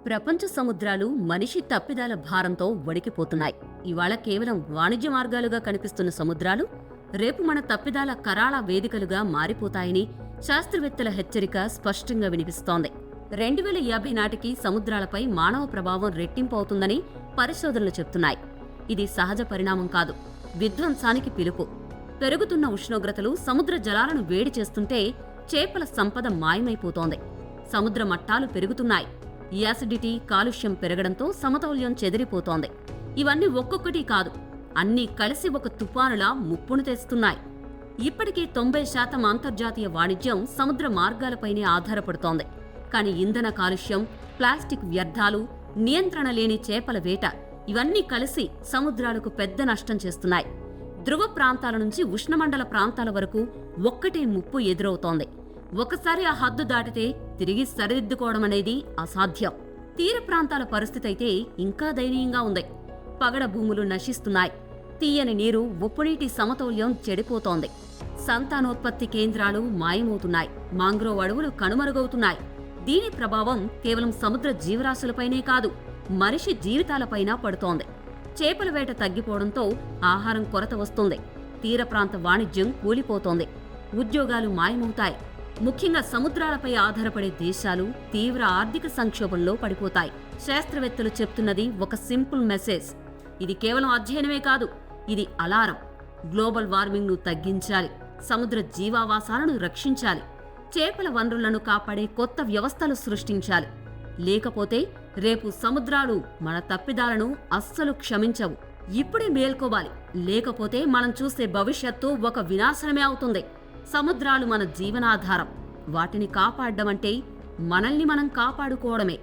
ప్రపంచ సముద్రాలు మనిషి తప్పిదాల భారంతో వణికిపోతున్నాయి. ఇవాళ కేవలం వాణిజ్య మార్గాలుగా కనిపిస్తున్న సముద్రాలు రేపు మన తప్పిదాల కరాళ వేదికలుగా మారిపోతాయని శాస్త్రవేత్తల హెచ్చరిక స్పష్టంగా వినిపిస్తోంది. 2050 నాటికి సముద్రాలపై మానవ ప్రభావం రెట్టింపు అవుతుందని పరిశోధనలు చెప్తున్నాయి. ఇది సహజ పరిణామం కాదు, విధ్వంసానికి పిలుపు. పెరుగుతున్న ఉష్ణోగ్రతలు సముద్ర జలాలను వేడి చేస్తుంటే చేపల సంపద మాయమైపోతోంది. సముద్ర మట్టాలు పెరుగుతున్నాయి. యాసిడిటీ, కాలుష్యం పెరగడంతో సమతౌల్యం చెదిరిపోతోంది. ఇవన్నీ ఒక్కొక్కటి కాదు, అన్నీ కలిసి ఒక తుఫానులా ముప్పును తెస్తున్నాయి. ఇప్పటికే 90% అంతర్జాతీయ వాణిజ్యం సముద్ర మార్గాలపైనే ఆధారపడుతోంది. కానీ ఇంధన కాలుష్యం, ప్లాస్టిక్ వ్యర్థాలు, నియంత్రణ లేని చేపల వేట ఇవన్నీ కలిసి సముద్రాలకు పెద్ద నష్టం చేస్తున్నాయి. ధ్రువ ప్రాంతాల నుంచి ఉష్ణమండల ప్రాంతాల వరకు ఒక్కటే ముప్పు ఎదురవుతోంది. ఒకసారి ఆ హద్దు దాటితే తిరిగి సరిదిద్దుకోవడం అనేది అసాధ్యం. తీర ప్రాంతాల పరిస్థితి అయితే ఇంకా దయనీయంగా ఉంది. పగడ భూములు నశిస్తున్నాయి. తీయని నీరు, ఉప్పునీటి సమతౌల్యం చెడిపోతోంది. సంతానోత్పత్తి కేంద్రాలు మాయమవుతున్నాయి. మాంగ్రోవ్ అడవులు కనుమరుగవుతున్నాయి. దీని ప్రభావం కేవలం సముద్ర జీవరాశులపైనే కాదు, మనిషి జీవితాలపైనా పడుతోంది. చేపల వేట తగ్గిపోవడంతో ఆహారం కొరత వస్తుంది. తీర ప్రాంత వాణిజ్యం కూలిపోతోంది. ఉద్యోగాలు మాయమవుతాయి. ముఖ్యంగా సముద్రాలపై ఆధారపడే దేశాలు తీవ్ర ఆర్థిక సంక్షోభంలో పడిపోతాయి. శాస్త్రవేత్తలు చెప్తున్నది ఒక సింపుల్ మెసేజ్. ఇది కేవలం అధ్యయనమే కాదు, ఇది అలారం. గ్లోబల్ వార్మింగ్ ను తగ్గించాలి, సముద్ర జీవావాసాలను రక్షించాలి, చేపల వనరులను కాపాడే కొత్త వ్యవస్థలు సృష్టించాలి. లేకపోతే రేపు సముద్రాలు మన తప్పిదాలను అస్సలు క్షమించవు. ఇప్పుడే మేల్కోవాలి, లేకపోతే మనం చూసే భవిష్యత్తు ఒక వినాశనమే అవుతుంది. సముద్రాలు మన జీవనాధారం. వాటిని కాపాడ్డమంటే మనల్ని మనం కాపాడుకోవడమే.